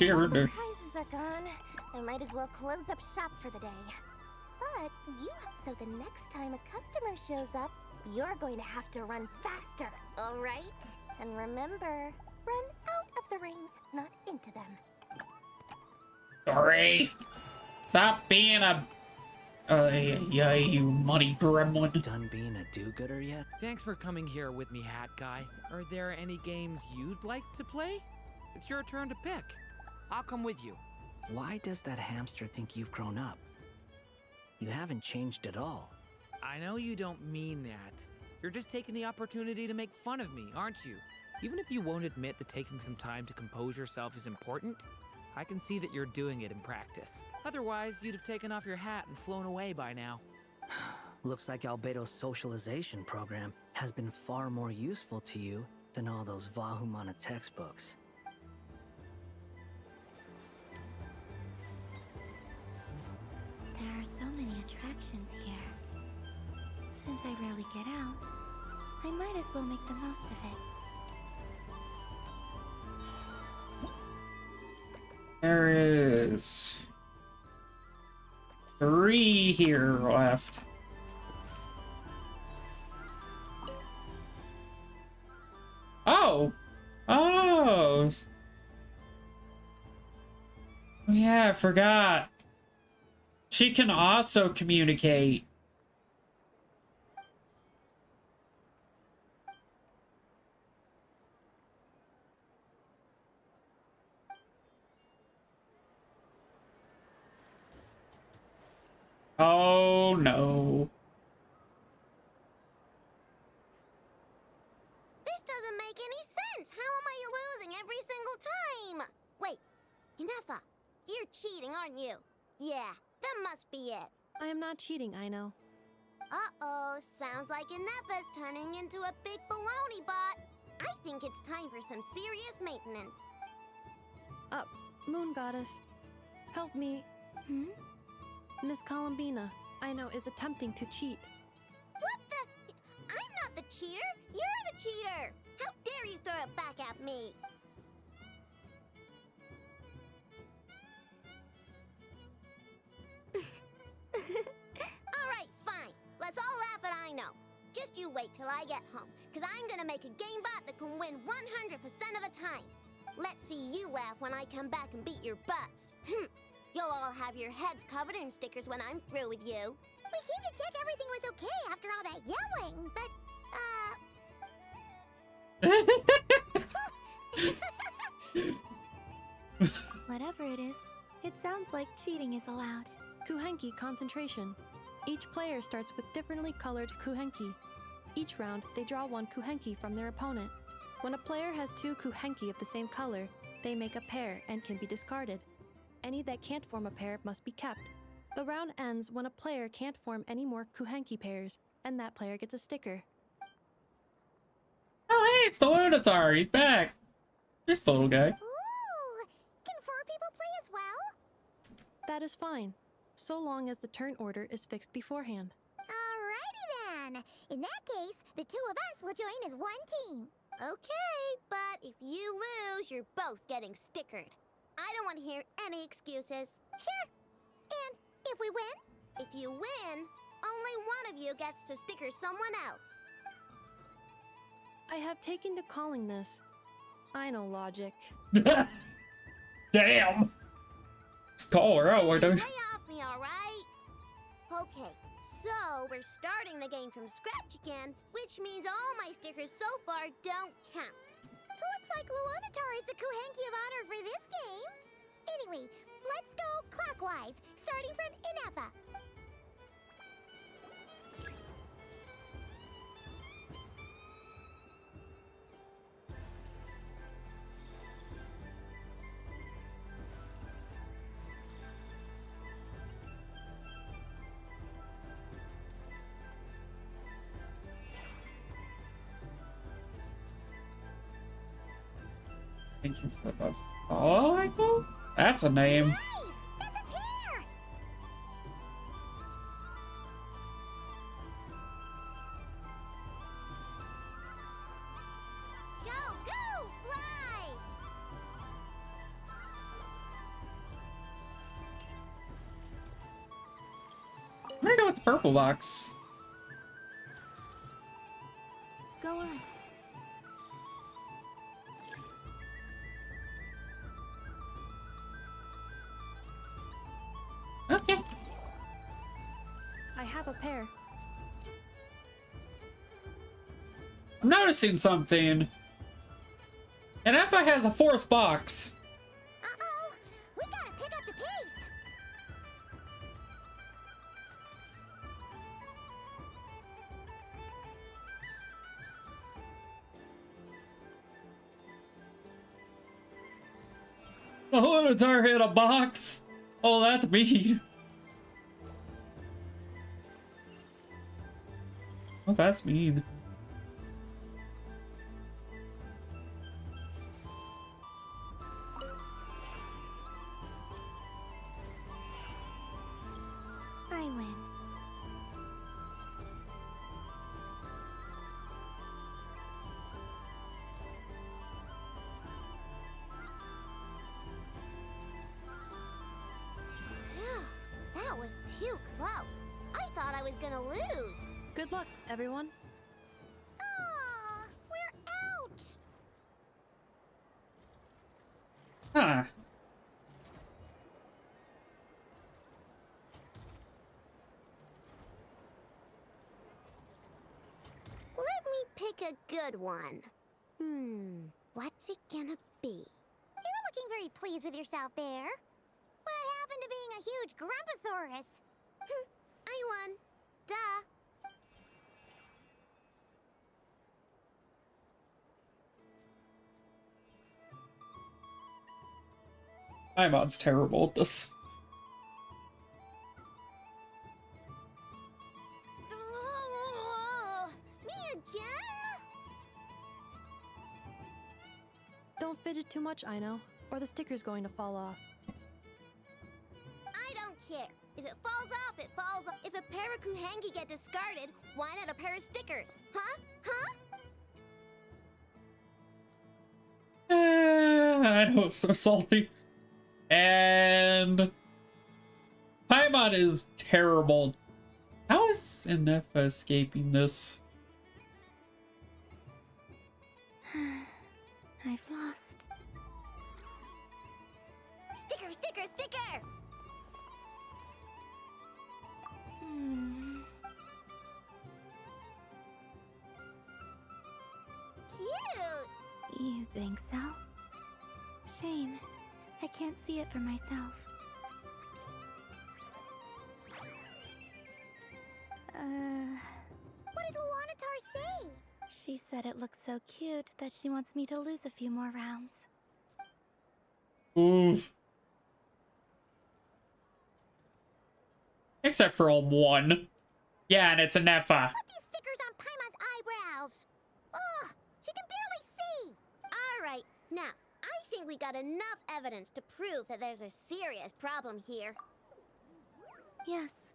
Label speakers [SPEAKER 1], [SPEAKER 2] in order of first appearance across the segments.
[SPEAKER 1] cheering
[SPEAKER 2] The
[SPEAKER 1] her.
[SPEAKER 2] prizes are gone. I might as well close up shop for the day. But so the next time a customer shows up, you're going to have to run faster, all right? And remember, run out of the rings, not into them.
[SPEAKER 1] Sorry. Stop being a... yeah, you money gremlin.
[SPEAKER 3] Done being a do-gooder yet?
[SPEAKER 4] Thanks for coming here with me, Hat Guy. Are there any games you'd like to play? It's your turn to pick. I'll come with you.
[SPEAKER 3] Why does that hamster think you've grown up? You haven't changed at all.
[SPEAKER 4] I know you don't mean that. You're just taking the opportunity to make fun of me, aren't you? Even if you won't admit that taking some time to compose yourself is important, I can see that you're doing it in practice. Otherwise, you'd have taken off your hat and flown away by now.
[SPEAKER 3] Looks like Albedo's socialization program has been far more useful to you than all those Vahumana textbooks.
[SPEAKER 5] There are so many attractions here. Since I rarely get out, I might as well make the most of it.
[SPEAKER 1] There is 3 here left. Oh! Oh! Yeah, I forgot. She can also communicate. Oh no.
[SPEAKER 2] This doesn't make any sense. How am I losing every single time? Wait, Inefa, you're cheating, aren't you? Yeah, that must be it.
[SPEAKER 6] I am not cheating, I know.
[SPEAKER 2] Uh-oh, sounds like Inefa's turning into a big baloney bot. I think it's time for some serious maintenance.
[SPEAKER 6] Moon Goddess, help me. Miss Columbina, I know, is attempting to cheat.
[SPEAKER 2] What the? I'm not the cheater. You're the cheater. How dare you throw it back at me? All right, fine. Let's all laugh at I know. Just you wait till I get home, because I'm going to make a game bot that can win 100% of the time. Let's see you laugh when I come back and beat your butts. You'll all have your heads covered in stickers when I'm through with you.
[SPEAKER 5] We came to check everything was okay after all that yelling, but, whatever it is, it sounds like cheating is allowed.
[SPEAKER 6] Kuhenki concentration. Each player starts with differently colored Kuhenki. Each round, they draw 1 Kuhenki from their opponent. When a player has 2 Kuhenki of the same color, they make a pair and can be discarded. Any that can't form a pair must be kept. The round ends when a player can't form any more Kuhenki pairs, and that player gets a sticker.
[SPEAKER 1] Oh, hey, it's the Lunatar. He's back. Just the little guy.
[SPEAKER 5] Ooh, can 4 people play as well?
[SPEAKER 6] That is fine, so long as the turn order is fixed beforehand.
[SPEAKER 5] Alrighty then. In that case, the 2 of us will join as 1 team.
[SPEAKER 2] Okay, but if you lose, you're both getting stickered. I don't want to hear any excuses.
[SPEAKER 5] Sure. And if we win?
[SPEAKER 2] If you win, only one of you gets to sticker someone else.
[SPEAKER 6] I have taken to calling this. I know logic.
[SPEAKER 1] Damn. Just call her out, why don't you?
[SPEAKER 2] Lay off me, all right? Okay, so we're starting the game from scratch again, which means all my stickers so far don't count.
[SPEAKER 5] Looks like Luanatar is the Kuhenki of honor for this game. Anyway, let's go clockwise, starting from Inefa.
[SPEAKER 1] Thank you for the follow. That's a name.
[SPEAKER 5] Nice! That's a pair!
[SPEAKER 2] Go, go, fly!
[SPEAKER 1] gonna go with the purple box.
[SPEAKER 5] Go on.
[SPEAKER 1] Okay.
[SPEAKER 6] I have a pair.
[SPEAKER 1] I'm noticing something. And Effa has a fourth box.
[SPEAKER 2] Uh-oh! We gotta pick up the pace!
[SPEAKER 1] The Lunatar hit a box. Oh, that's mean. Oh, that's mean.
[SPEAKER 5] I win.
[SPEAKER 2] Phew, that was too close. I thought I was gonna lose.
[SPEAKER 6] Good luck, everyone.
[SPEAKER 2] Ah, we're out!
[SPEAKER 1] Huh.
[SPEAKER 2] Let me pick a good one. What's it gonna be? You're looking very pleased with yourself there. What happened to being a huge Grumposaurus? I won. Duh.
[SPEAKER 1] My mod's terrible at this.
[SPEAKER 2] Me again?
[SPEAKER 6] Don't fidget too much, I know, or the sticker's going to fall off.
[SPEAKER 2] I don't care. If it falls off, it falls off. If a pair of Kuhengi get discarded, why not a pair of stickers? Huh? Huh?
[SPEAKER 1] I know, it's so salty. And Paimon is terrible. How is Inefa escaping this?
[SPEAKER 5] I've lost.
[SPEAKER 2] Sticker, sticker, sticker! Cute!
[SPEAKER 5] You think so? Shame. I can't see it for myself.
[SPEAKER 2] What did Luanatar say?
[SPEAKER 5] She said it looks so cute that she wants me to lose a few more rounds.
[SPEAKER 1] Oof. Except for one. Yeah, and it's Inefa.
[SPEAKER 2] Put these stickers on Paimon's eyebrows! Ugh! She can barely see! Alright, now, I think we got enough evidence to prove that there's a serious problem here.
[SPEAKER 5] Yes,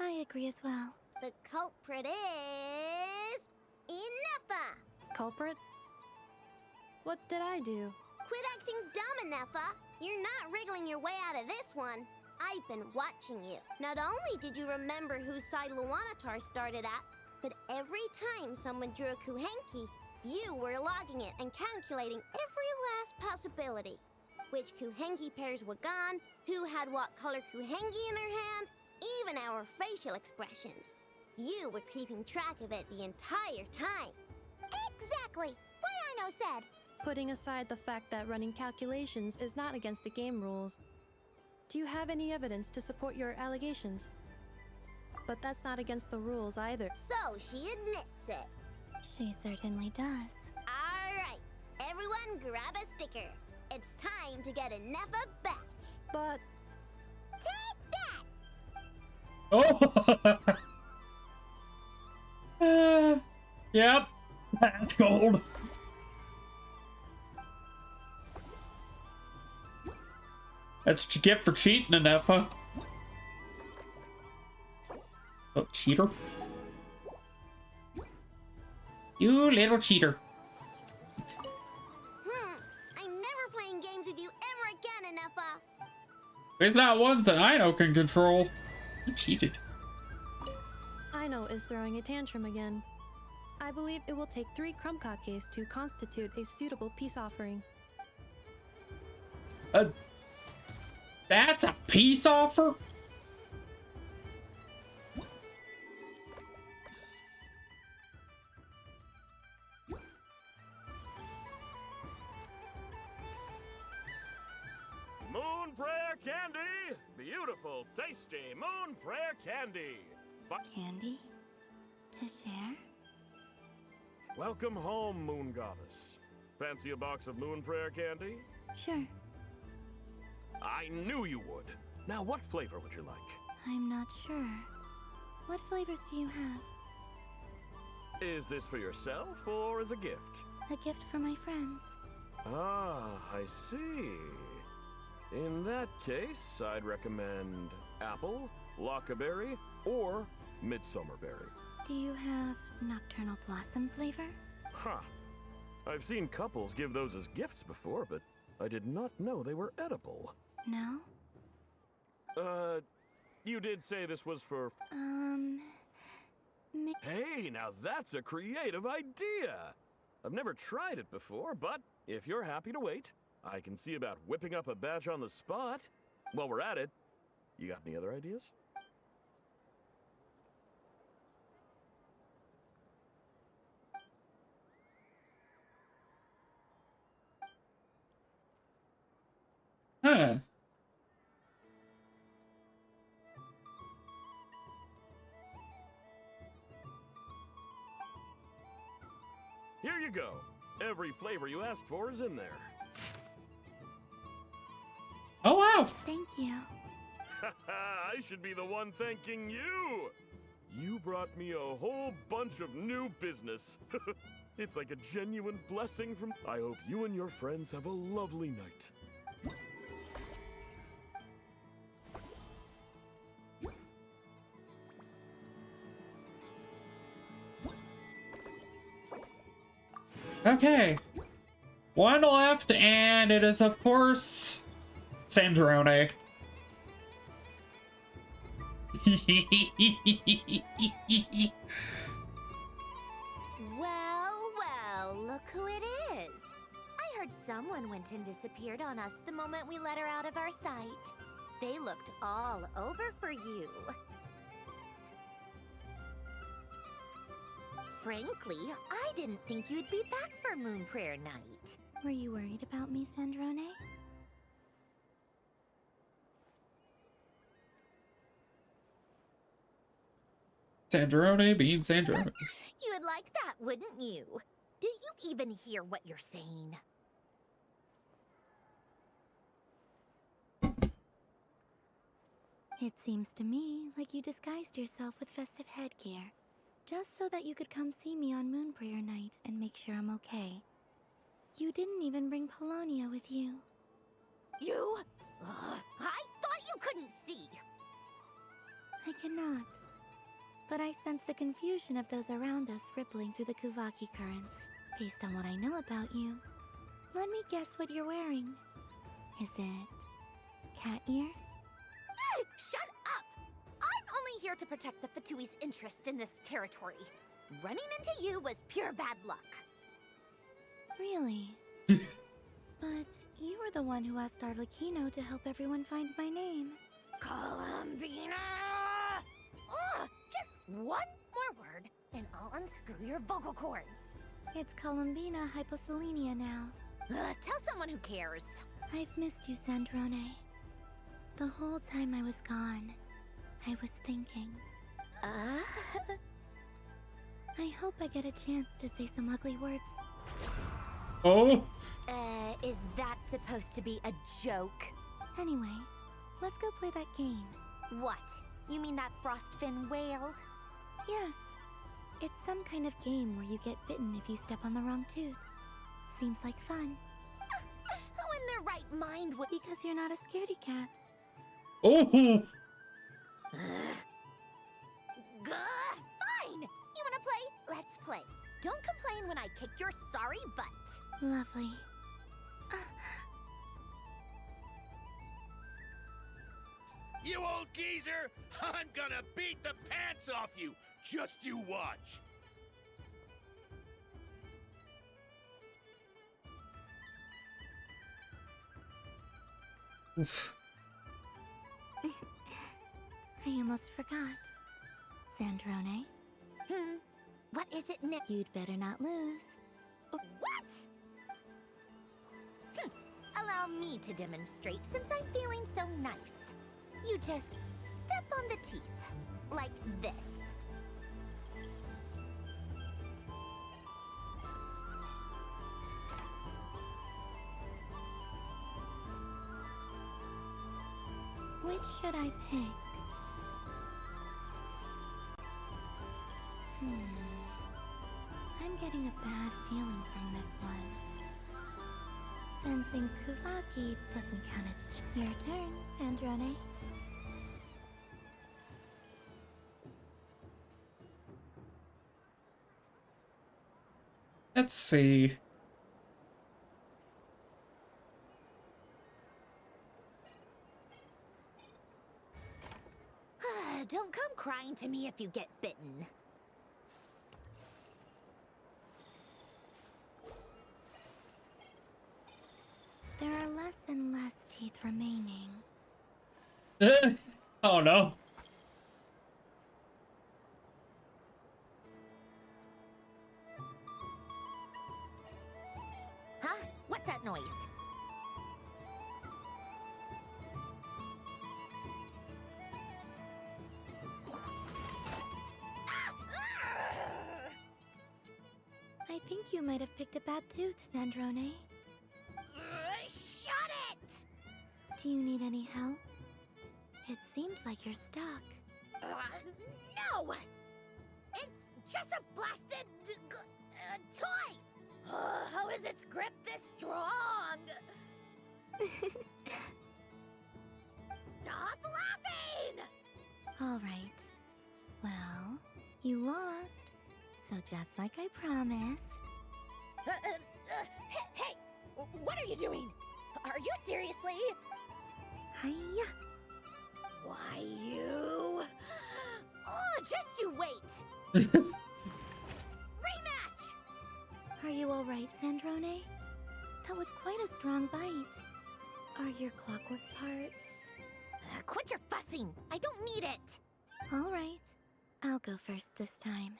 [SPEAKER 5] I agree as well.
[SPEAKER 2] The culprit is... Inefa!
[SPEAKER 6] Culprit? What did I do?
[SPEAKER 2] Quit acting dumb, Inefa! You're not wriggling your way out of this one. I've been watching you. Not only did you remember whose side Luanatar started at, but every time someone drew a Kuhenki, you were logging it and calculating every last possibility. Which Kuhenki pairs were gone, who had what color Kuhenki in their hand, even our facial expressions. You were keeping track of it the entire time. Exactly! What I know said!
[SPEAKER 6] Putting aside the fact that running calculations is not against the game rules, do you have any evidence to support your allegations? But that's not against the rules either.
[SPEAKER 2] So she admits it.
[SPEAKER 5] She certainly does.
[SPEAKER 2] Alright, everyone grab a sticker. It's time to get Inefa back.
[SPEAKER 6] But
[SPEAKER 2] Take that!
[SPEAKER 1] Oh! Yep. That's gold. That's what you get for cheating, Inefa. Oh, cheater. You little cheater.
[SPEAKER 2] I'm never playing games with you ever again, Inefa.
[SPEAKER 1] There's not ones that I know can control. You cheated.
[SPEAKER 6] Totoro is throwing a tantrum again. I believe it will take 3 crumb-kakes to constitute a suitable peace offering.
[SPEAKER 1] That's a peace offer?
[SPEAKER 7] Moon Prayer Candy! Beautiful, tasty Moon Prayer Candy!
[SPEAKER 5] Candy? To share?
[SPEAKER 7] Welcome home, Moon Goddess. Fancy a box of Moon Prayer Candy?
[SPEAKER 5] Sure.
[SPEAKER 7] I knew you would. Now, what flavor would you like?
[SPEAKER 5] I'm not sure. What flavors do you have?
[SPEAKER 7] Is this for yourself or as a gift?
[SPEAKER 5] A gift for my friends.
[SPEAKER 7] Ah, I see. In that case, I'd recommend apple, lockaberry, or midsummer berry.
[SPEAKER 5] Do you have Nocturnal Blossom flavor?
[SPEAKER 7] Huh. I've seen couples give those as gifts before, but I did not know they were edible.
[SPEAKER 5] No?
[SPEAKER 7] You did say this was for... Hey, now that's a creative idea! I've never tried it before, but if you're happy to wait, I can see about whipping up a batch on the spot. While we're at it, you got any other ideas?
[SPEAKER 1] Huh.
[SPEAKER 7] Here you go. Every flavor you asked for is in there.
[SPEAKER 1] Oh, wow.
[SPEAKER 5] Thank you.
[SPEAKER 7] I should be the one thanking you. You brought me a whole bunch of new business. It's like a genuine blessing from... I hope you and your friends have a lovely night.
[SPEAKER 1] Okay. One left, and it is, of course, Sandrone.
[SPEAKER 8] Well, look who it is. I heard someone went and disappeared on us the moment we let her out of our sight. They looked all over for you. Frankly, I didn't think you'd be back for Moon Prayer Night.
[SPEAKER 5] Were you worried about me, Sandrone?
[SPEAKER 1] Sandrone being Sandrone.
[SPEAKER 8] You would like that, wouldn't you? Do you even hear what you're saying?
[SPEAKER 5] It seems to me like you disguised yourself with festive headgear, just so that you could come see me on Moon Prayer Night and make sure I'm okay. You didn't even bring Polonia with you.
[SPEAKER 8] You? I thought you couldn't see.
[SPEAKER 5] I cannot. But I sense the confusion of those around us rippling through the Kuvaki currents. Based on what I know about you, let me guess what you're wearing. Is it cat ears?
[SPEAKER 8] Shut up! I'm only here to protect the Fatui's interest in this territory. Running into you was pure bad luck.
[SPEAKER 5] Really? But you were the one who asked Arlecchino to help everyone find my name.
[SPEAKER 8] Columbina! Ugh! Just one more word, and I'll unscrew your vocal cords.
[SPEAKER 5] It's Columbina Hyposelenia now.
[SPEAKER 8] Tell someone who cares.
[SPEAKER 5] I've missed you, Sandrone. The whole time I was gone, I was thinking. I hope I get a chance to say some ugly words.
[SPEAKER 1] Oh.
[SPEAKER 8] Is that supposed to be a joke?
[SPEAKER 5] Anyway, let's go play that game.
[SPEAKER 8] What? You mean that frostfin whale?
[SPEAKER 5] Yes. It's some kind of game where you get bitten if you step on the wrong tooth. Seems like fun.
[SPEAKER 8] Who in their right mind would...
[SPEAKER 5] Because you're not a scaredy cat.
[SPEAKER 1] Oh.
[SPEAKER 8] Fine! You wanna play? Let's play. Don't complain when I kick your sorry butt.
[SPEAKER 5] Lovely.
[SPEAKER 7] You old
[SPEAKER 9] geezer! I'm gonna beat the pants off you! Just you watch!
[SPEAKER 1] Oof.
[SPEAKER 5] I almost forgot. Sandrone,
[SPEAKER 8] What is it, Nick?
[SPEAKER 5] you'd better not lose.
[SPEAKER 8] What? Allow me to demonstrate since I'm feeling so nice. You just step on the teeth, like this.
[SPEAKER 5] Which should I pick? I'm getting a bad feeling from this one. Sensing Kuvaki doesn't count as your turn, Sandrone.
[SPEAKER 1] Let's see.
[SPEAKER 8] Don't come crying to me if you get bitten.
[SPEAKER 5] There are less and less teeth remaining.
[SPEAKER 1] Oh no.
[SPEAKER 8] Huh? What's that noise?
[SPEAKER 5] I think you might have picked a bad tooth, Sandrone.
[SPEAKER 8] Shut it!
[SPEAKER 5] Do you need any help? It seems like you're stuck.
[SPEAKER 8] No! It's just a blasted toy! How is its grip this strong? Stop laughing!
[SPEAKER 5] All right. Well, you lost. So just like I promised.
[SPEAKER 8] Hey! What are you doing? Are you seriously?
[SPEAKER 5] Hiya!
[SPEAKER 8] Why, you... Oh, just you wait! Rematch!
[SPEAKER 5] Are you all right, Sandrone? That was quite a strong bite. Are your clockwork parts?
[SPEAKER 8] Quit your fussing! I don't need it!
[SPEAKER 5] All right. I'll go first this time.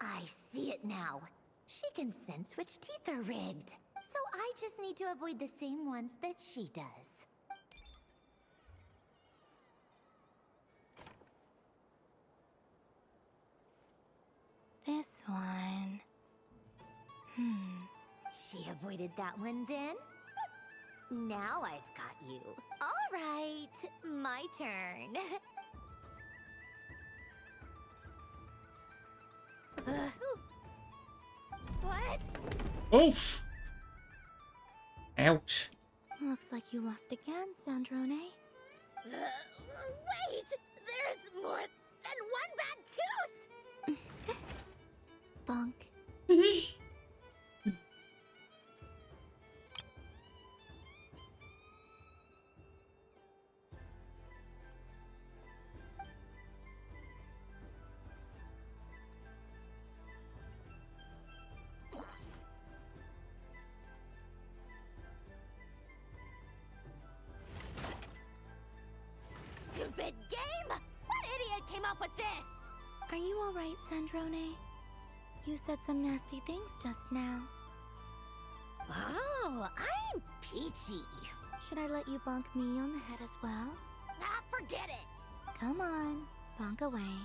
[SPEAKER 8] I see it now. She can sense which teeth are rigged. So I just need to avoid the same ones that she does.
[SPEAKER 5] This one.
[SPEAKER 8] She avoided that one then? Now I've got you. All right, my turn. What?
[SPEAKER 1] Oof. Ouch.
[SPEAKER 5] Looks like you lost again, Sandrone.
[SPEAKER 8] Wait! There's more than one bad tooth!
[SPEAKER 5] Bonk.
[SPEAKER 8] Stupid game! What idiot came up with this?
[SPEAKER 5] Are you all right, Sandrone? You said some nasty things just now.
[SPEAKER 8] Oh, I'm peachy.
[SPEAKER 5] Should I let you bonk me on the head as well?
[SPEAKER 8] Ah, forget it.
[SPEAKER 5] Come on, bonk away.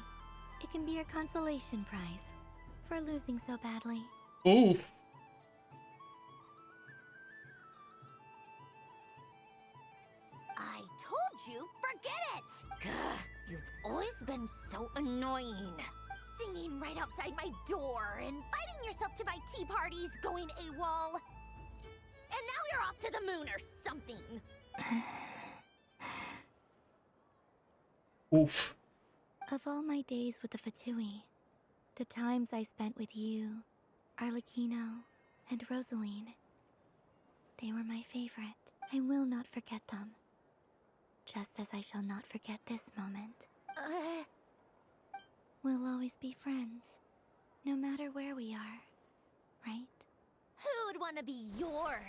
[SPEAKER 5] It can be your consolation prize for losing so badly.
[SPEAKER 1] Ooh.
[SPEAKER 8] I told you, forget it! Gah, you've always been so annoying. Singing right outside my door, inviting yourself to my tea parties, going AWOL. And now you're off to the moon or something.
[SPEAKER 1] Oof.
[SPEAKER 5] Of all my days with the Fatui, The times I spent with you, Arlecchino, and Rosaline. They were my favorite. I will not forget them. Just as I shall not forget this moment. We'll always be friends, no matter where we are, right?
[SPEAKER 8] Who'd want to be your...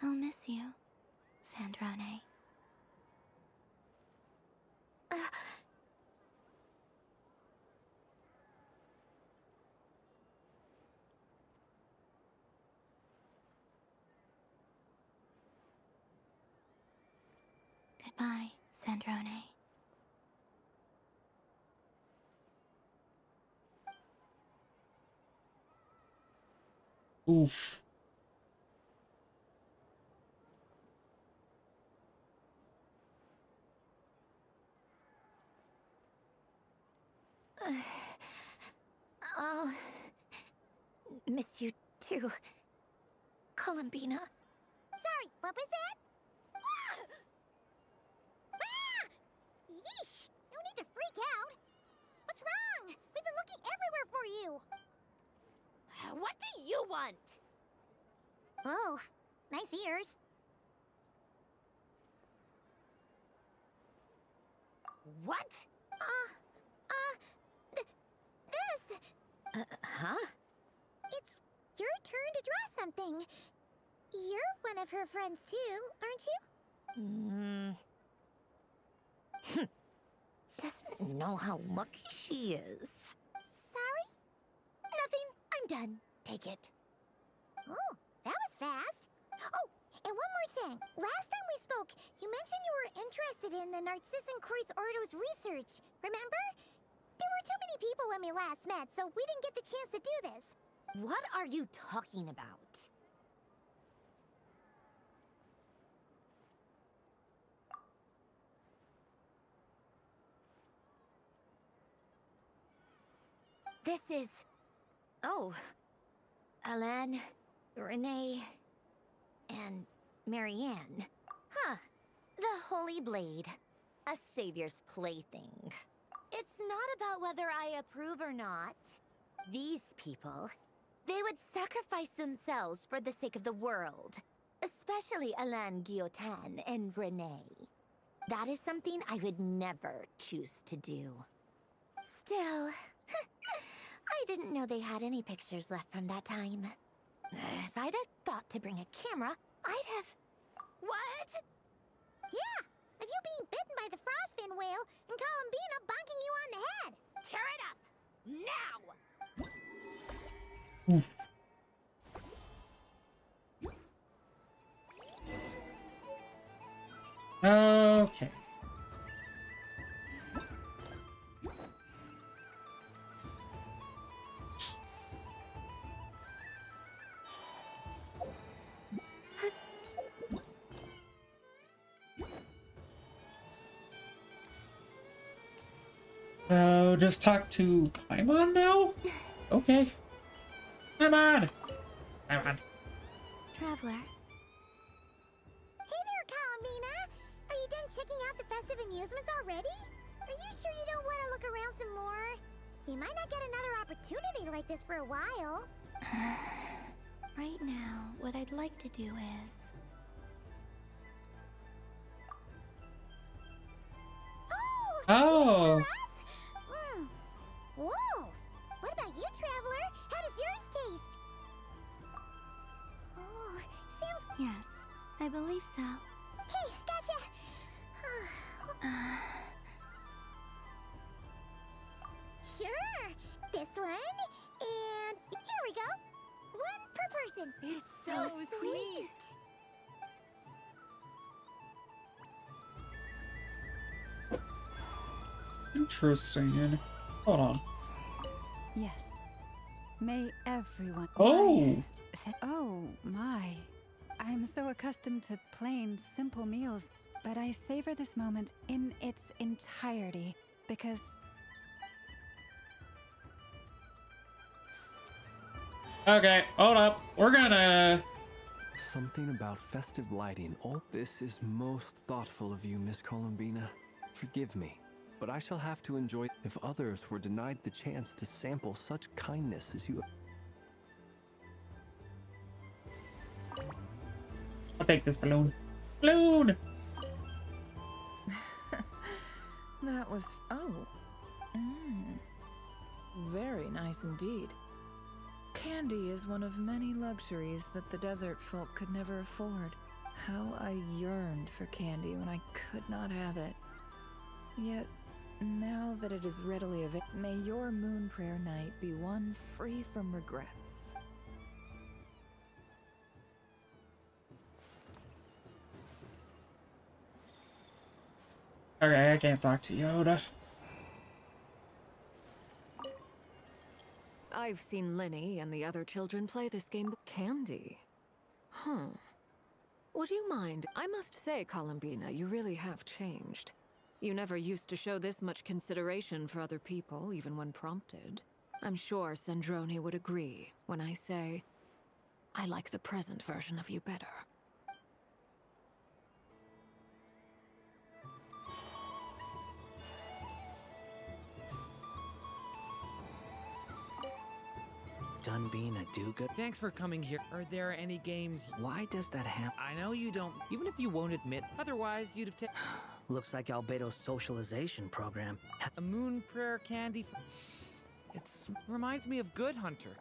[SPEAKER 5] I'll miss you, Sandrone. Goodbye, Sandrone.
[SPEAKER 1] Oof.
[SPEAKER 8] I'll miss you too, Columbina.
[SPEAKER 2] Sorry, what was that? Ah! Yeesh! No need to freak out. What's wrong? We've been looking everywhere for you.
[SPEAKER 8] What do you want?
[SPEAKER 2] Oh, nice ears.
[SPEAKER 8] What?
[SPEAKER 2] This.
[SPEAKER 8] Huh?
[SPEAKER 2] It's your turn to draw something. You're one of her friends too, aren't you?
[SPEAKER 8] Doesn't know how lucky she is.
[SPEAKER 2] Sorry?
[SPEAKER 8] Nothing. I'm done. Take it.
[SPEAKER 2] Oh, that was fast. Oh, and one more thing. Last time we spoke, you mentioned you were interested in the Narcissan Kreuz Ordo's research. Remember? There were too many people when we last met, so we didn't get the chance to do this.
[SPEAKER 8] What are you talking about? This is... Oh. Alan, Renee, and Marianne. Huh. The Holy Blade. A savior's plaything. It's not about whether I approve or not. These people, they would sacrifice themselves for the sake of the world. Especially Alain Guillotin and Renee. That is something I would never choose to do. Still, I didn't know they had any pictures left from that time. If I'd have thought to bring a camera, I'd have... What?
[SPEAKER 2] Yeah, of you being bitten by the frostfin whale and Columbina bonking you on the head.
[SPEAKER 8] Tear it up! Now!
[SPEAKER 1] Oof. Okay. So just talk to Paimon now? Okay. Paimon! Paimon.
[SPEAKER 5] Traveler,
[SPEAKER 2] Hey there, Columbina. Are you done checking out the festive amusements already? Are you sure you don't want to look around some more? You might not get another opportunity like this for a while.
[SPEAKER 5] right now, what I'd like to do is...
[SPEAKER 1] Oh!
[SPEAKER 2] Whoa! What about you, Traveler? How does yours taste? Oh, seems...
[SPEAKER 5] Yes, I believe so.
[SPEAKER 2] Okay, gotcha. Sure. This one, and here we go. One per person.
[SPEAKER 6] It's
[SPEAKER 2] so sweet.
[SPEAKER 1] Interesting. Hold on.
[SPEAKER 10] Yes. May everyone.
[SPEAKER 1] Oh!
[SPEAKER 10] Oh, my. I'm so accustomed to plain, simple meals, but I savor this moment in its entirety because.
[SPEAKER 1] Okay, hold up. We're gonna
[SPEAKER 11] something about festive lighting. Oh, this is most thoughtful of you, Miss Columbina. Forgive me, but I shall have to enjoy if others were denied the chance to sample such kindness as you.
[SPEAKER 1] I'll take this balloon. Balloon!
[SPEAKER 12] That was... oh. Very nice indeed. Candy is one of many luxuries that the desert folk could never afford. How I yearned for candy when I could not have it. Yet, now that it is readily available, may your moon prayer night be one free from regrets.
[SPEAKER 1] Okay, I can't talk to Yoda.
[SPEAKER 13] I've seen Lenny and the other children play this game. Candy? Huh. Would you mind? I must say, Columbina, you really have changed. You never used to show this much consideration for other people, even when prompted. I'm sure Sandrone would agree when I say, I like the present version of you better.
[SPEAKER 3] Done being a do-good?
[SPEAKER 4] Thanks for coming here. Are there any games?
[SPEAKER 3] Why does that happen?
[SPEAKER 4] I know you don't, even if you won't admit, otherwise you'd have taken
[SPEAKER 3] Looks like Albedo's socialization program.
[SPEAKER 4] a moon prayer candy. It reminds me of Good Hunter.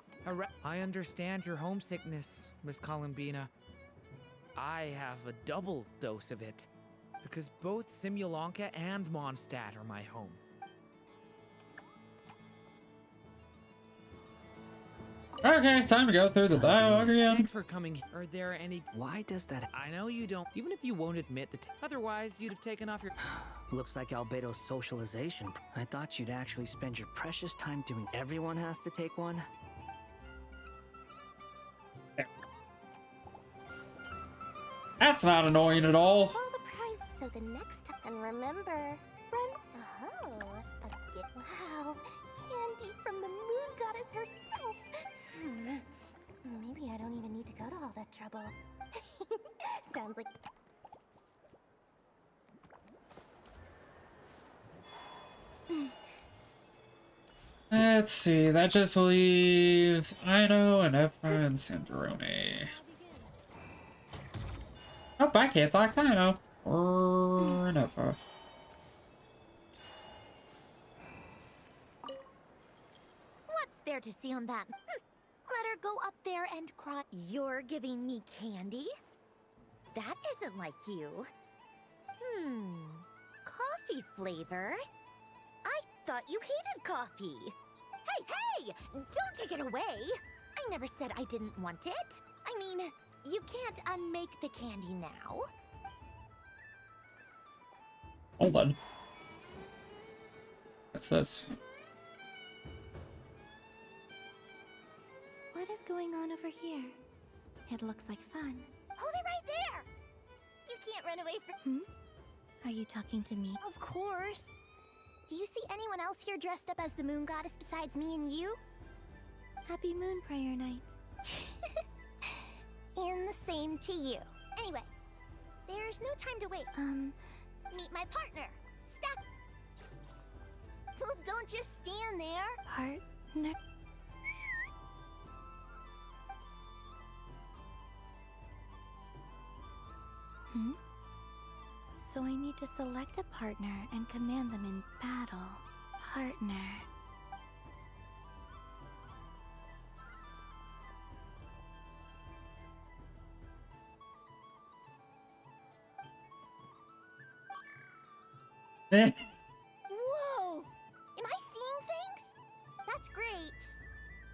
[SPEAKER 4] I understand your homesickness, Miss Columbina. I have a double dose of it, because both Simulanka and Mondstadt are my home.
[SPEAKER 1] Okay, time to go through the dialogue again.
[SPEAKER 4] Thanks for coming. Are there any?
[SPEAKER 3] Why does that?
[SPEAKER 4] I know you don't, even if you won't admit that. Otherwise, you'd have taken off your.
[SPEAKER 3] Looks like Albedo's socialization. I thought you'd actually spend your precious time doing. Everyone has to take one.
[SPEAKER 1] That's not annoying at all.
[SPEAKER 2] All the prize. So the next time, and remember, run. Oh, a gift. Wow, candy from the moon goddess herself. Maybe I don't even need to go to all that trouble. Sounds like.
[SPEAKER 1] Let's see, that just leaves Ino and Efra and Sandrone. Oh, I can't talk to Ino or Efra.
[SPEAKER 8] What's there to see on that? Let her go up there and cry. You're giving me candy? That isn't like you. Coffee flavor? I thought you hated coffee. Hey! Don't take it away! I never said I didn't want it. I mean, you can't unmake the candy now.
[SPEAKER 1] Hold on. What's this?
[SPEAKER 5] What is going on over here? It looks like fun.
[SPEAKER 2] Hold it right there! You can't run away from.
[SPEAKER 5] Are you talking to me?
[SPEAKER 2] Of course. Do you see anyone else here dressed up as the moon goddess besides me and you?
[SPEAKER 5] Happy moon prayer night.
[SPEAKER 2] And the same to you. Anyway, there's no time to wait. Meet my partner, Stack. Well, don't just stand there.
[SPEAKER 5] Partner? So I need to select a partner and command them in battle. Partner.
[SPEAKER 2] Whoa! Am I seeing things? That's great.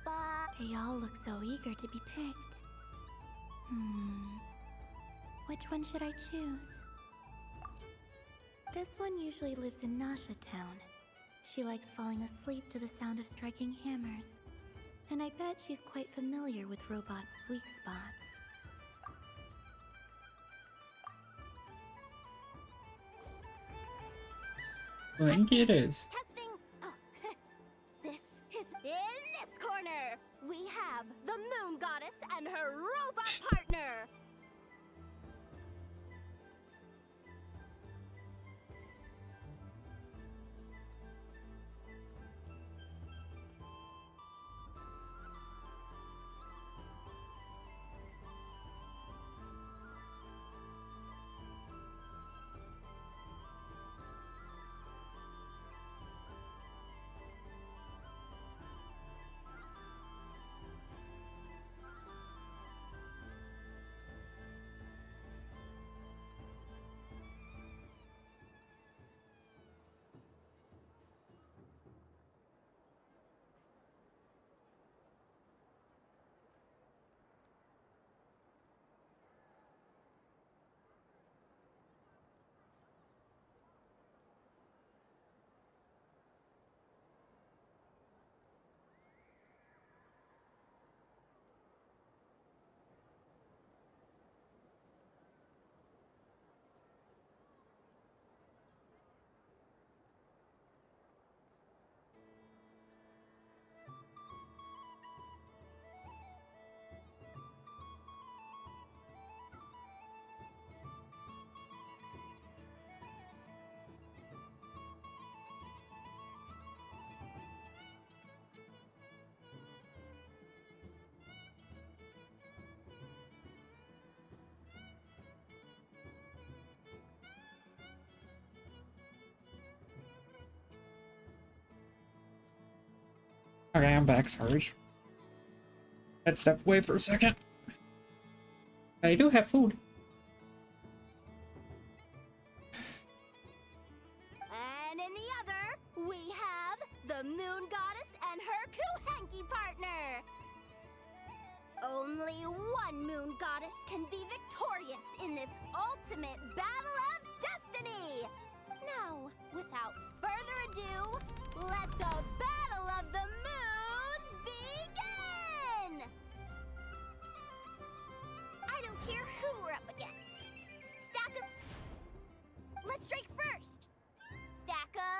[SPEAKER 2] But
[SPEAKER 5] They all look so eager to be picked. Which one should I choose? This one usually lives in Nasha Town. She likes falling asleep to the sound of striking hammers. And I bet she's quite familiar with robots' weak spots.
[SPEAKER 1] I think it is.
[SPEAKER 2] testing. Oh, this is in this corner. We have the moon goddess and her robot partner.
[SPEAKER 1] Okay, I'm back, sorry. Had stepped away for a second. I do have food.
[SPEAKER 2] And in the other, we have the Moon Goddess and her Kuhenki partner. Only one Moon Goddess can be victorious in this ultimate battle of destiny. Now, without further ado, let the Battle of the Moons begin! I don't care who we're up against. Stacko... Let's strike first. Stacko...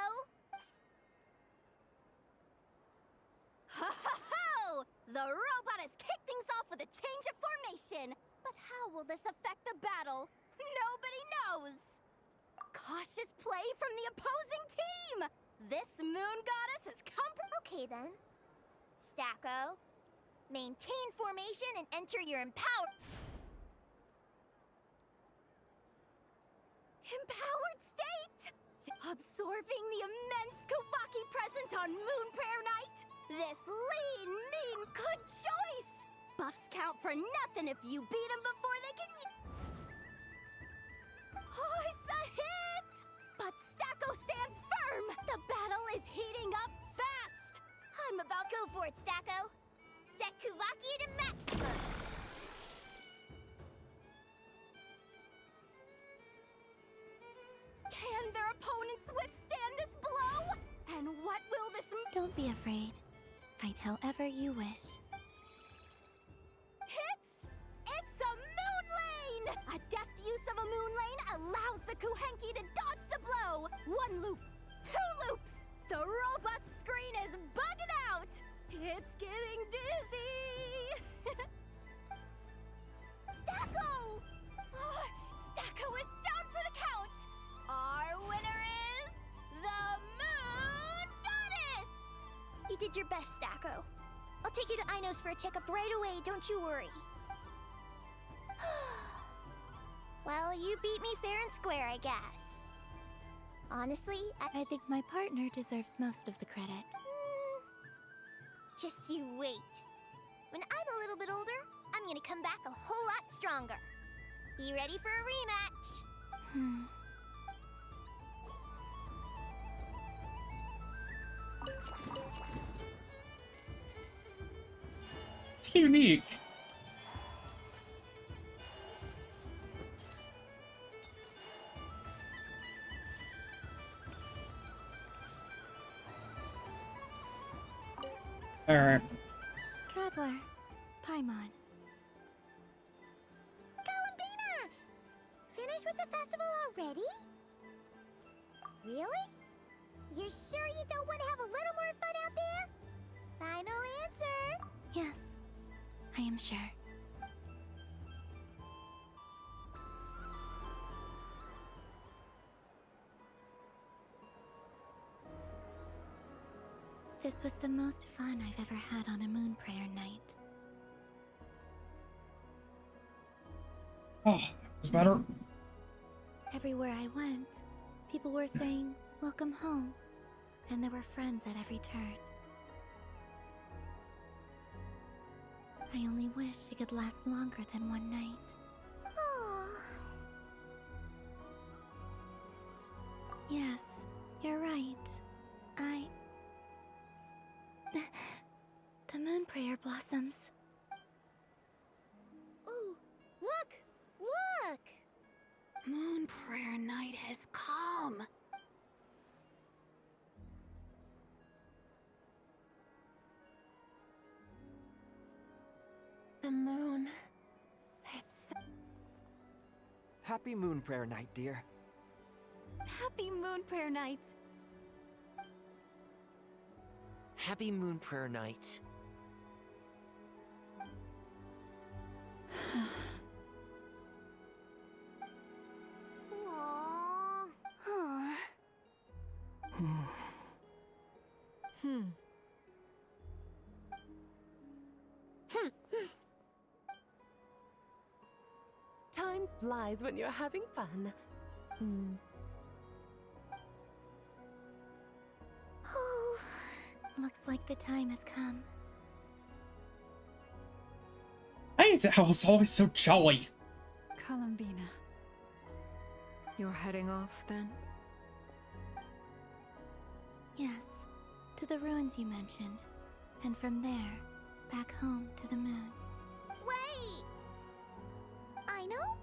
[SPEAKER 2] Ho-ho-ho! The robot has kicked things off with a change of formation. But how will this affect the battle? Nobody knows. Cautious play from the opposing team! This Moon Goddess has come... Okay then. Stacko, maintain formation and enter your empowered state! Absorbing the immense Kuvaki present on Moon Prayer Night! This lean, mean, good choice! Buffs count for nothing if you beat them before they can... Oh, it's a hit! But Stacko stands firm! The battle is heating up fast! I'm about... Go for it, Stacko! Set Kuvaki to maximum! Can their opponents withstand this blow? And what will this...
[SPEAKER 5] Don't be afraid. Fight however you wish.
[SPEAKER 2] It's a moon lane! A deft use of a moon lane allows the Kuhenki to dodge the blow! One loop, two loops! The robot's screen is bugging out! It's getting dizzy! Stacko! Oh, Stacko is down for the count! Our winner is the Moon Goddess! You did your best, Stacko. I'll take you to Ainos for a checkup right away, don't you worry. Well, you beat me fair and square, I guess. Honestly,
[SPEAKER 5] I think my partner deserves most of the credit.
[SPEAKER 2] Just you wait. When I'm a little bit older, I'm gonna come back a whole lot stronger. Be ready for a rematch.
[SPEAKER 1] It's unique. Alright.
[SPEAKER 5] Traveler, Paimon.
[SPEAKER 2] Columbina! Finished with the festival already? Really? You're sure you don't want to have a little more fun out there? Final answer!
[SPEAKER 5] Yes, I am sure. This was the most fun I've ever had on a moon prayer night.
[SPEAKER 1] Oh, that was better.
[SPEAKER 5] Everywhere I went, people were saying, "Welcome home," and there were friends at every turn. I only wish it could last longer than one night. Yes, you're right. The moon prayer blossoms.
[SPEAKER 2] Ooh, look! Look!
[SPEAKER 8] Moon Prayer Night has come. The moon. It's...
[SPEAKER 14] Happy Moon Prayer Night, dear.
[SPEAKER 6] Happy Moon Prayer Night.
[SPEAKER 15] Happy Moon Prayer Night.
[SPEAKER 16] Time flies when you're having fun.
[SPEAKER 5] Oh, Looks like the time has come.
[SPEAKER 1] Why is Alice always so jolly?
[SPEAKER 10] Columbina.
[SPEAKER 13] You're heading off then?
[SPEAKER 5] Yes, to the ruins you mentioned. And from there, back home to the moon.
[SPEAKER 2] Wait! I know?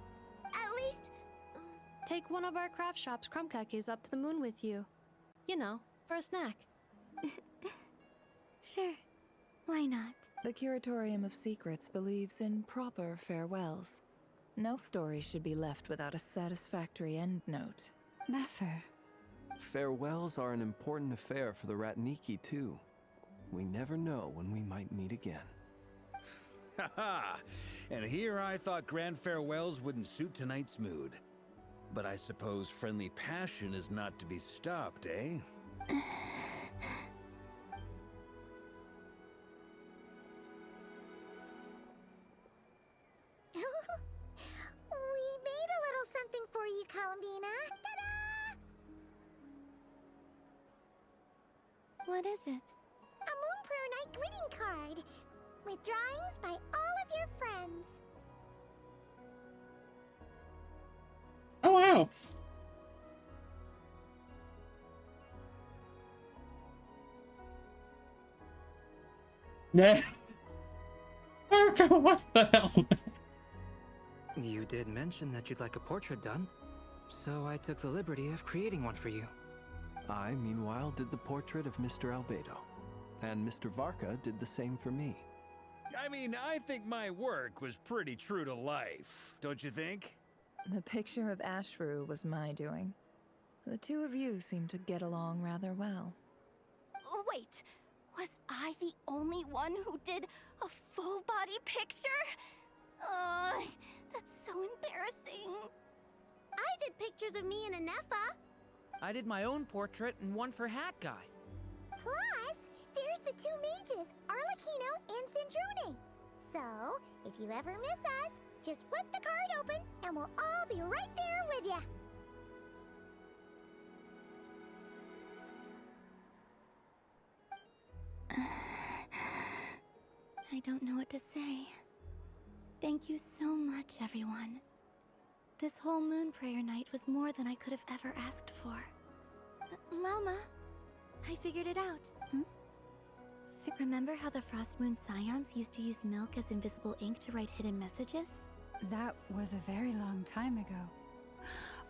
[SPEAKER 2] At least...
[SPEAKER 6] Take one of our craft shop's crumb cookies up to the moon with you. You know, for a snack.
[SPEAKER 5] Sure. Why not?
[SPEAKER 12] The Curatorium of Secrets believes in proper farewells. No story should be left without a satisfactory endnote.
[SPEAKER 10] Never.
[SPEAKER 11] Farewells are an important affair for the Ratniki, too. We never know when we might meet again.
[SPEAKER 17] Haha! And here I thought grand farewells wouldn't suit tonight's mood. But I suppose friendly passion is not to be stopped, eh?
[SPEAKER 2] We made a little something for you, Columbina. Ta-da!
[SPEAKER 5] What is it?
[SPEAKER 2] A Moon Prayer Night greeting card with drawings by all of your friends.
[SPEAKER 1] Oh wow. Nah. Archon, what the hell?
[SPEAKER 3] You did mention that you'd like a portrait done, so I took the liberty of creating one for you.
[SPEAKER 11] I, meanwhile, did the portrait of Mr. Albedo, and Mr. Varka did the same for me.
[SPEAKER 17] I mean, I think my work was pretty true to life, don't you think?
[SPEAKER 12] The picture of Ashru was my doing. The two of you seem to get along rather well.
[SPEAKER 8] Wait, was I the only one who did a full body picture? That's so embarrassing.
[SPEAKER 2] I did pictures of me and Anefa.
[SPEAKER 4] I did my own portrait and one for Hat Guy.
[SPEAKER 2] Plus, there's the two mages, Arlecchino and Sandrone. So, if you ever miss us, just flip the card open and we'll all be right there with you.
[SPEAKER 5] I don't know what to say. Thank you so much, everyone. This whole Moon Prayer Night was more than I could have ever asked for. Lama, I figured it out. Remember how the Frost Moon Scions used to use milk as invisible ink to write hidden messages?
[SPEAKER 10] That was a very long time ago.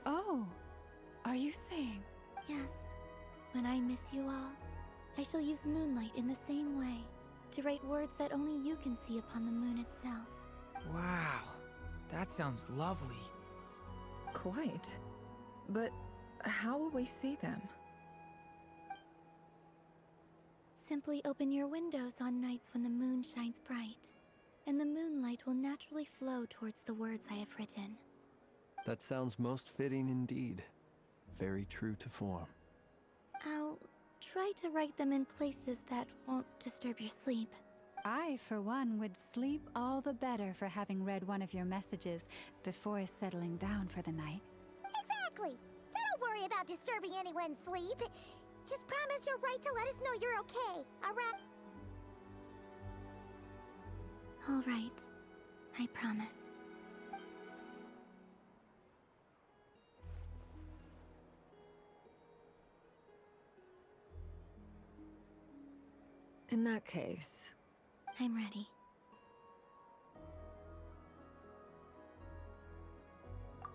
[SPEAKER 10] Oh, are you saying?
[SPEAKER 5] Yes. When I miss you all, I shall use moonlight in the same way, to write words that only you can see upon the moon itself.
[SPEAKER 4] Wow, that sounds lovely.
[SPEAKER 12] Quite. But how will we see them?
[SPEAKER 5] Simply open your windows on nights when the moon shines bright, and the moonlight will naturally flow towards the words I have written.
[SPEAKER 11] That sounds most fitting indeed. Very true to form.
[SPEAKER 5] I'll try to write them in places that won't disturb your sleep.
[SPEAKER 10] I, for one, would sleep all the better for having read one of your messages before settling down for the night.
[SPEAKER 2] Exactly. So don't worry about disturbing anyone's sleep. Just promise you'll write to let us know you're okay, alright?
[SPEAKER 5] All right. I promise.
[SPEAKER 13] In that case...
[SPEAKER 5] I'm ready.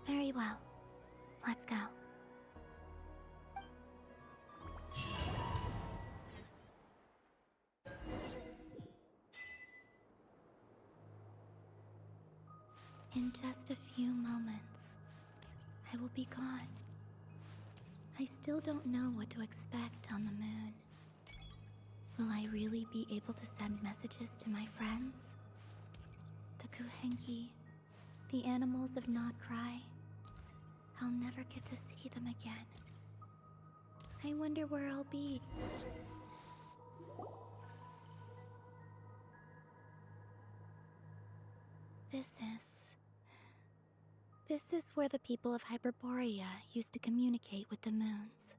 [SPEAKER 5] Very well. Let's go. In just a few moments, I will be gone. I still don't know what to expect on the moon. Will I really be able to send messages to my friends? The Kuhenki, the animals of Not Cry. I'll never get to see them again. I wonder where I'll be. This is where the people of Hyperborea used to communicate with the moons.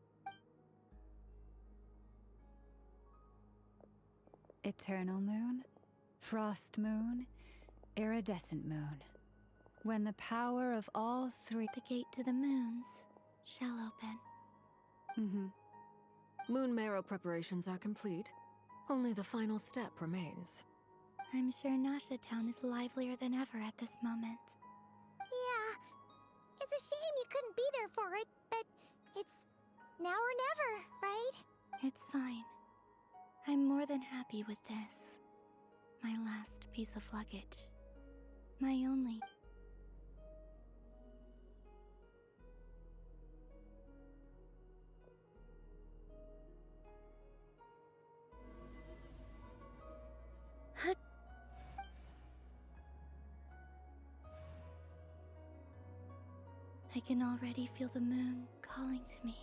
[SPEAKER 10] Eternal moon, frost moon, iridescent moon. When the power of all three...
[SPEAKER 5] The gate to the moons shall open.
[SPEAKER 13] Moon marrow preparations are complete. Only the final step remains.
[SPEAKER 5] I'm sure Nasha Town is livelier than ever at this moment.
[SPEAKER 2] Yeah, it's a shame you couldn't be there for it, but it's now or never, right?
[SPEAKER 5] It's fine. I'm more than happy with this. My last piece of luggage. My only... I can already feel the moon calling to me.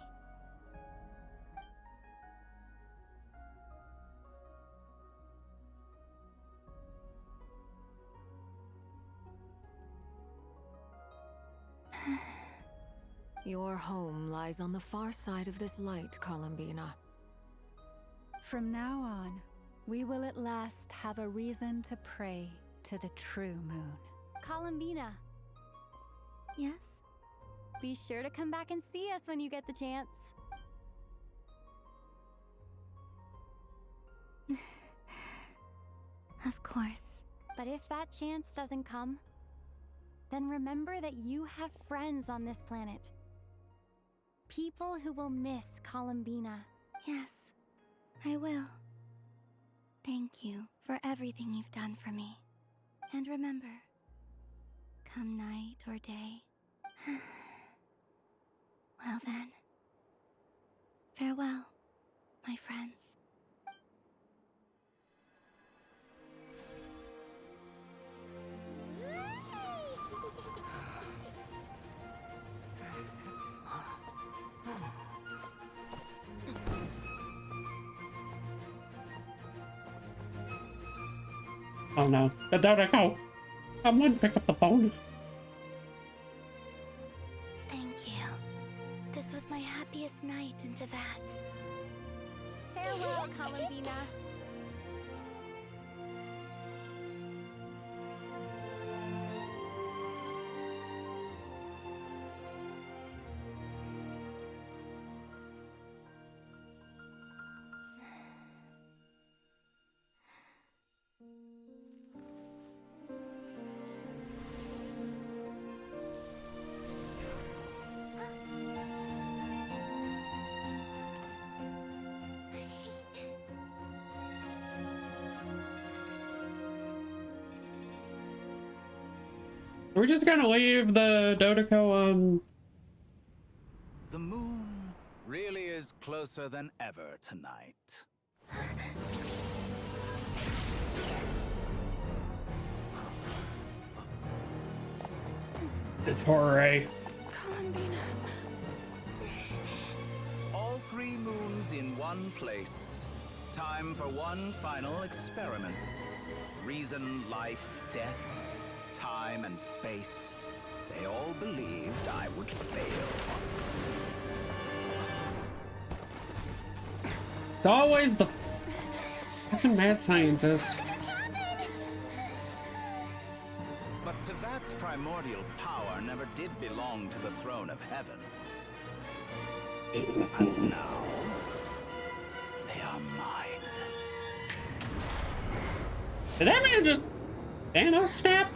[SPEAKER 13] Your home lies on the far side of this light, Columbina.
[SPEAKER 10] From now on, we will at last have a reason to pray to the true moon.
[SPEAKER 18] Columbina,
[SPEAKER 5] Yes?
[SPEAKER 18] be sure to come back and see us when you get the chance.
[SPEAKER 5] Of course.
[SPEAKER 18] But if that chance doesn't come, then remember that you have friends on this planet. People who will miss Columbina.
[SPEAKER 5] Yes, I will. Thank you for everything you've done for me. And remember, come night or day. Well then, farewell, my friends.
[SPEAKER 1] Oh no. There I go. Someone pick up the phone.
[SPEAKER 5] Thank you. This was my happiest night in Tevat.
[SPEAKER 18] Farewell, Columbina.
[SPEAKER 1] We're just gonna leave the Dottore on.
[SPEAKER 19] The moon really is closer than ever tonight.
[SPEAKER 1] Dottore.
[SPEAKER 12] Columbina.
[SPEAKER 19] All three moons in one place. Time for one final experiment. Reason, life, death, time and space. They all believed I would fail.
[SPEAKER 1] It's always the fucking mad scientist.
[SPEAKER 19] But Tevat's primordial power never did belong to the throne of heaven. And now, they are mine.
[SPEAKER 1] Did that man just Thanos snap?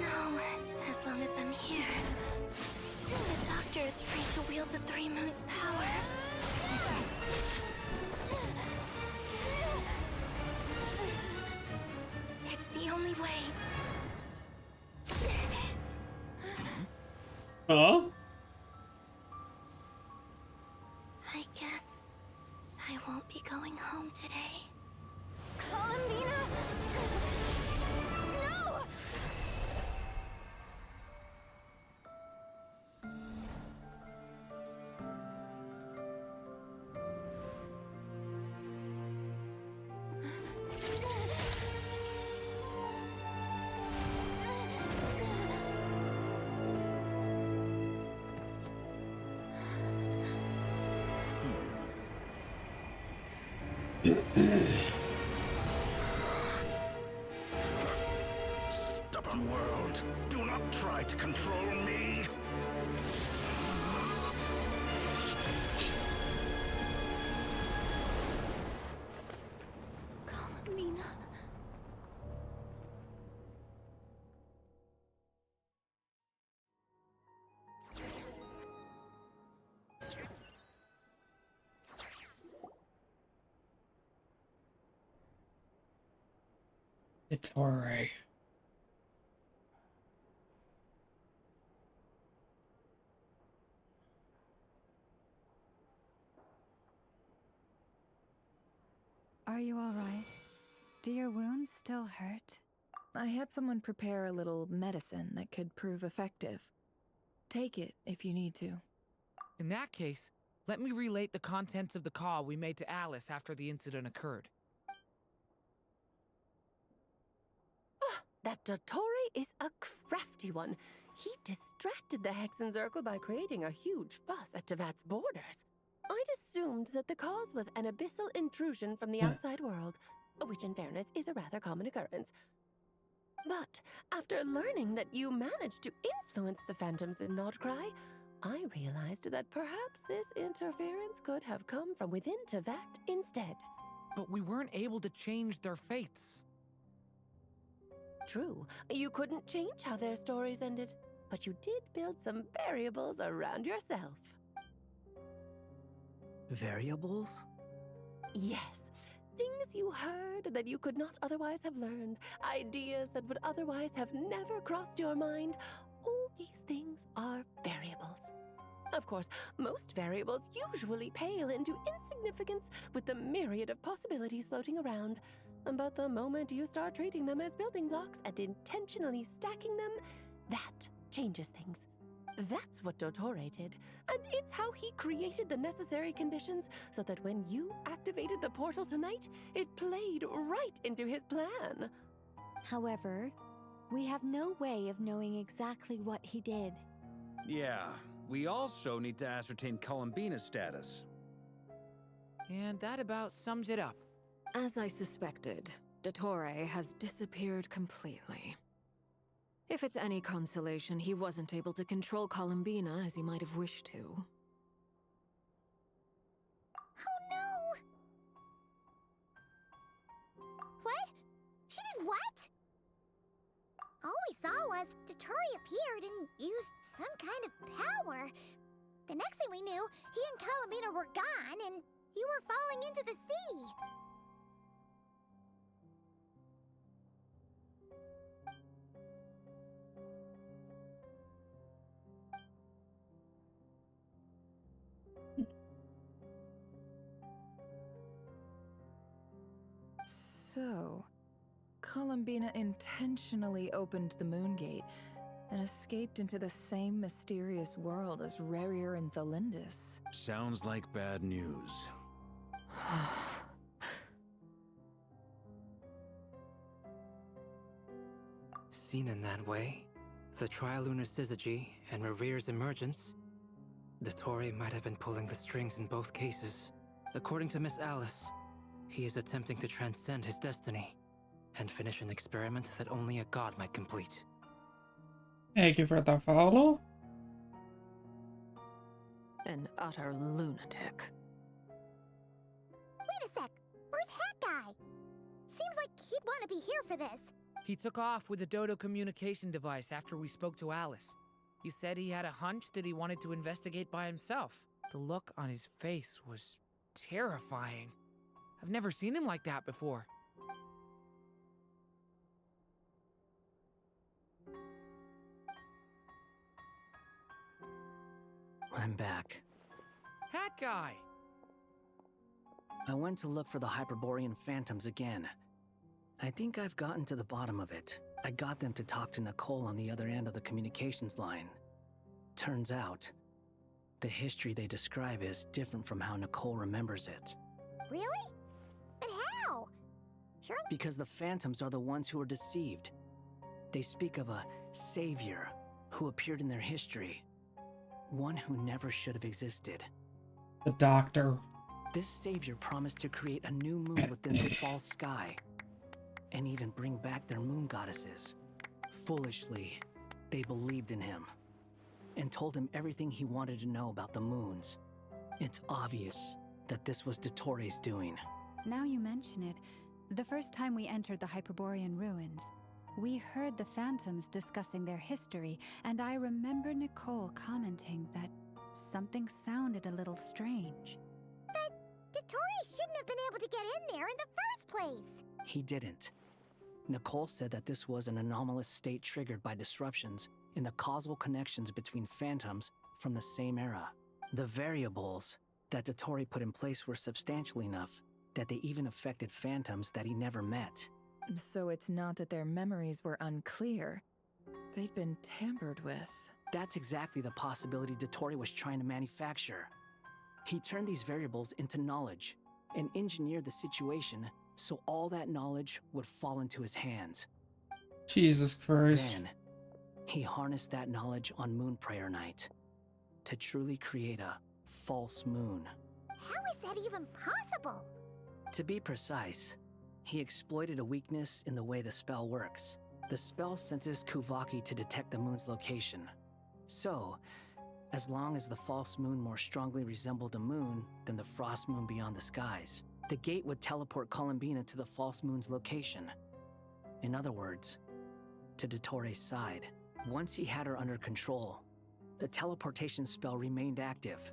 [SPEAKER 5] No, as long as I'm here. The Doctor is free to wield the Three Moons' power. It's the only way.
[SPEAKER 1] Oh?
[SPEAKER 5] I guess I won't be going home today.
[SPEAKER 18] Columbina! No!
[SPEAKER 19] Stubborn world, do not try to control me.
[SPEAKER 5] Columbina.
[SPEAKER 1] Dottore.
[SPEAKER 10] Are you all right? Do your wounds still hurt?
[SPEAKER 12] I had someone prepare a little medicine that could prove effective. Take it if you need to.
[SPEAKER 4] In that case, let me relate the contents of the call we made to Alice after the incident occurred.
[SPEAKER 16] That Dottore is a crafty one. He distracted the Hexenzirkel by creating a huge fuss at Tevat's borders. I'd assumed that the cause was an abyssal intrusion from the outside world, which in fairness is a rather common occurrence. But after learning that you managed to influence the phantoms in Nodcry, I realized that perhaps this interference could have come from within Tevat instead.
[SPEAKER 4] But we weren't able to change their fates.
[SPEAKER 16] True, you couldn't change how their stories ended, but you did build some variables around yourself.
[SPEAKER 14] Variables?
[SPEAKER 16] Yes, things you heard that you could not otherwise have learned, ideas that would otherwise have never crossed your mind. All these things are variables. Of course, most variables usually pale into insignificance with the myriad of possibilities floating around. But the moment you start treating them as building blocks and intentionally stacking them, that changes things. That's what Dottore did, and it's how he created the necessary conditions so that when you activated the portal tonight, it played right into his plan.
[SPEAKER 18] However, we have no way of knowing exactly what he did.
[SPEAKER 17] Yeah, we also need to ascertain Columbina's status.
[SPEAKER 4] And that about sums it up.
[SPEAKER 13] As I suspected, Dottore has disappeared completely. If it's any consolation, he wasn't able to control Columbina as he might have wished to.
[SPEAKER 2] Oh no! What? She did what? All we saw was Dottore appeared and used some kind of power. The next thing we knew, he and Columbina were gone and you were falling into the sea.
[SPEAKER 12] So, Columbina intentionally opened the Moon Gate and escaped into the same mysterious world as Rarier and Thalindus.
[SPEAKER 17] Sounds like bad news.
[SPEAKER 3] Seen in that way, the Trilunar Syzygy and Rarier's emergence, Dottore might have been pulling the strings in both cases. According to Miss Alice, he is attempting to transcend his destiny and finish an experiment that only a god might complete.
[SPEAKER 1] Thank you for the follow.
[SPEAKER 13] An utter lunatic.
[SPEAKER 2] Wait a sec, where's Hat Guy? Seems like he'd want to be here for this.
[SPEAKER 4] He took off with the Dodo communication device after we spoke to Alice. He said he had a hunch that he wanted to investigate by himself. The look on his face was terrifying. I've never seen him like that before.
[SPEAKER 3] I'm back.
[SPEAKER 4] Hat Guy!
[SPEAKER 3] I went to look for the Hyperborean phantoms again. I think I've gotten to the bottom of it. I got them to talk to Nicole on the other end of the communications line. Turns out, the history they describe is different from how Nicole remembers it.
[SPEAKER 2] Really? But how? Surely.
[SPEAKER 3] Because the phantoms are the ones who are deceived. They speak of a savior who appeared in their history. One who never should have existed.
[SPEAKER 1] The doctor.
[SPEAKER 3] This savior promised to create a new moon within the false sky, and even bring back their moon goddesses. Foolishly, they believed in him, and told him everything he wanted to know about the moons. It's obvious that this was Dottore's doing.
[SPEAKER 10] Now you mention it, the first time we entered the Hyperborean ruins, we heard the phantoms discussing their history, and I remember Nicole commenting that something sounded a little strange.
[SPEAKER 2] But Dottore shouldn't have been able to get in there in the first place.
[SPEAKER 3] He didn't. Nicole said that this was an anomalous state triggered by disruptions in the causal connections between phantoms from the same era. The variables that Dottore put in place were substantial enough that they even affected phantoms that he never met.
[SPEAKER 12] So it's not that their memories were unclear. They'd been tampered with.
[SPEAKER 3] That's exactly the possibility Dottore was trying to manufacture. He turned these variables into knowledge and engineered the situation so all that knowledge would fall into his hands.
[SPEAKER 1] Jesus Christ.
[SPEAKER 3] Then, he harnessed that knowledge on Moon Prayer Night to truly create a false moon.
[SPEAKER 2] How is that even possible?
[SPEAKER 3] To be precise, he exploited a weakness in the way the spell works. The spell senses Kuvaki to detect the moon's location. So, as long as the false moon more strongly resembled the moon than the frost moon beyond the skies, the gate would teleport Columbina to the false moon's location. In other words, to Dottore's side. Once he had her under control, the teleportation spell remained active,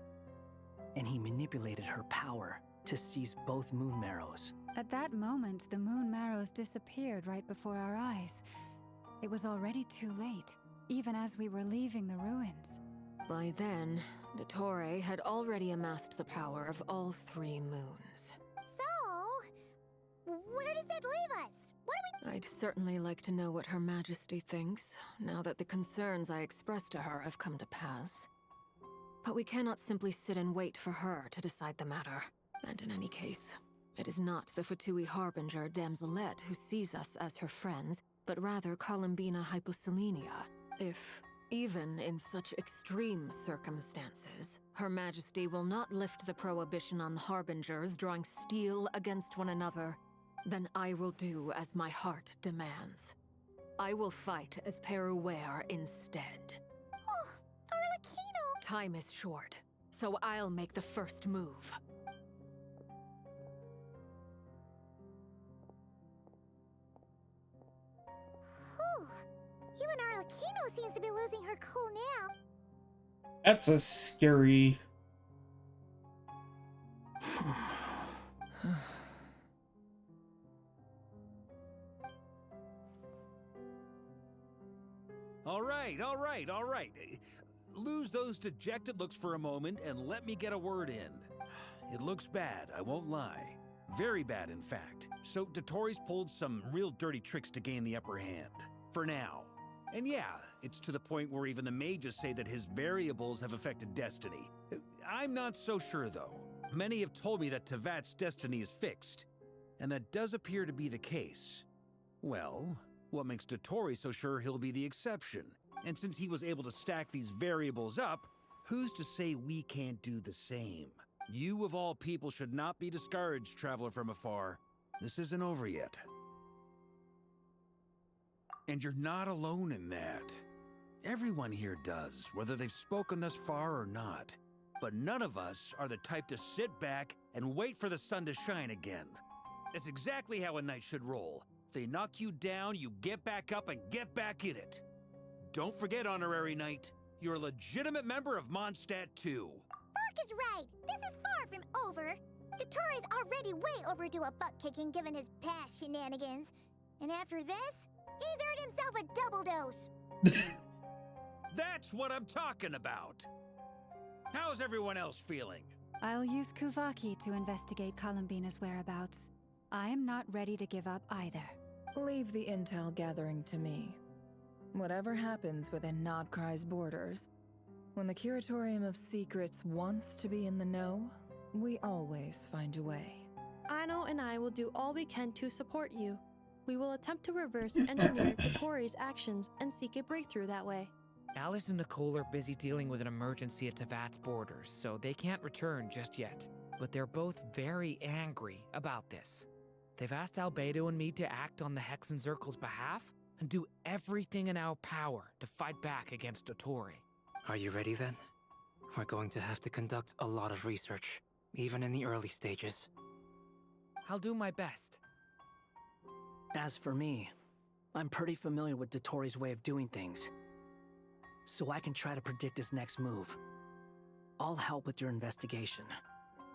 [SPEAKER 3] and he manipulated her power to seize both moon marrows.
[SPEAKER 10] At that moment, the moon marrows disappeared right before our eyes. It was already too late, even as we were leaving the ruins.
[SPEAKER 13] By then, Dottore had already amassed the power of all 3 moons.
[SPEAKER 2] So, where does that leave us? What do we...
[SPEAKER 13] I'd certainly like to know what Her Majesty thinks, now that the concerns I expressed to her have come to pass. But we cannot simply sit and wait for her to decide the matter. And in any case, it is not the Fatui Harbinger Damselette who sees us as her friends, but rather Columbina Hyposelenia. If, even in such extreme circumstances, Her Majesty will not lift the prohibition on Harbingers drawing steel against one another, then I will do as my heart demands. I will fight as Peruware instead.
[SPEAKER 2] Oh, Arlecchino!
[SPEAKER 13] Time is short, so I'll make the first move.
[SPEAKER 2] Whew. Even Arlecchino seems to be losing her cool now.
[SPEAKER 1] That's a scary...
[SPEAKER 17] All right. Lose those dejected looks for a moment and let me get a word in. It looks bad, I won't lie. Very bad, in fact. So Dottore's pulled some real dirty tricks to gain the upper hand. For now. And yeah, it's to the point where even the mages say that his variables have affected destiny. I'm not so sure, though. Many have told me that Tevat's destiny is fixed. And that does appear to be the case. Well, what makes Dottore so sure he'll be the exception? And since he was able to stack these variables up, who's to say we can't do the same? You of all people should not be discouraged, traveler from afar. This isn't over yet. And you're not alone in that. Everyone here does, whether they've spoken thus far or not. But none of us are the type to sit back and wait for the sun to shine again. That's exactly how a knight should roll. If they knock you down, you get back up and get back in it. Don't forget, Honorary Knight, you're a legitimate member of Mondstadt too.
[SPEAKER 2] Fark is right. This is far from over. Dottore's already way overdue a butt-kicking given his past shenanigans. And after this, he's earned himself a double dose.
[SPEAKER 17] That's what I'm talking about. How's everyone else feeling?
[SPEAKER 10] I'll use Kuvaki to investigate Columbina's whereabouts. I am not ready to give up either.
[SPEAKER 12] Leave the intel gathering to me. Whatever happens within Nodcry's borders, when the Curatorium of Secrets wants to be in the know, we always find a way.
[SPEAKER 6] Aino and I will do all we can to support you. We will attempt to reverse engineer Dottore's actions and seek a breakthrough that way.
[SPEAKER 4] Alice and Nicole are busy dealing with an emergency at Tevat's borders, so they can't return just yet. but they're both very angry about this. They've asked Albedo and me to act on the Hexen Circle's behalf and do everything in our power to fight back against Dottore.
[SPEAKER 20] Are you ready then? We're going to have to conduct a lot of research, even in the early stages.
[SPEAKER 4] I'll do my best.
[SPEAKER 3] As for me, I'm pretty familiar with Dottore's way of doing things, so I can try to predict his next move. I'll help with your investigation.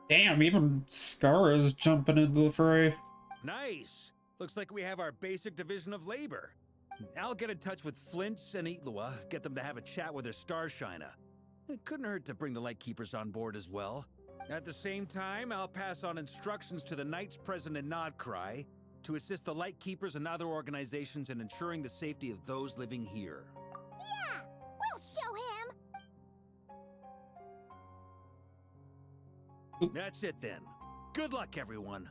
[SPEAKER 1] Damn, even Scarra's jumping into the fray.
[SPEAKER 17] Nice! Looks like we have our basic division of labor. I'll get in touch with Flints and Eatlua, get them to have a chat with their Starshiner. It couldn't hurt to bring the Lightkeepers on board as well. At the same time, I'll pass on instructions to the Knights present in Nodcry to assist the Lightkeepers and other organizations in ensuring the safety of those living here.
[SPEAKER 2] Yeah, we'll show him.
[SPEAKER 17] That's it then. Good luck, everyone.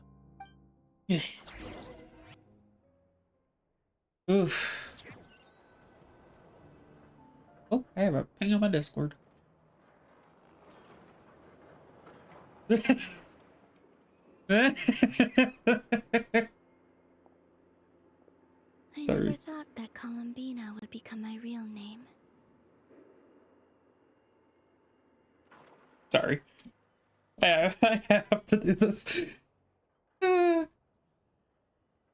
[SPEAKER 1] Oof. Oh, I have a ping on my Discord.
[SPEAKER 5] I never thought that Columbina would become my real name.
[SPEAKER 1] Sorry. I have to do this.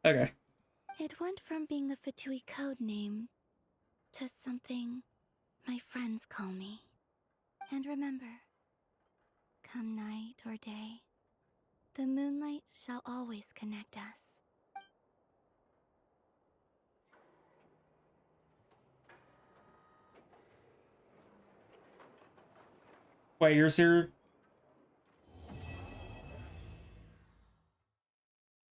[SPEAKER 1] Okay.
[SPEAKER 5] It went from being a Fatui code name to something my friends call me. And remember, come night or day, the moonlight shall always connect us.
[SPEAKER 1] Wait, you're serious?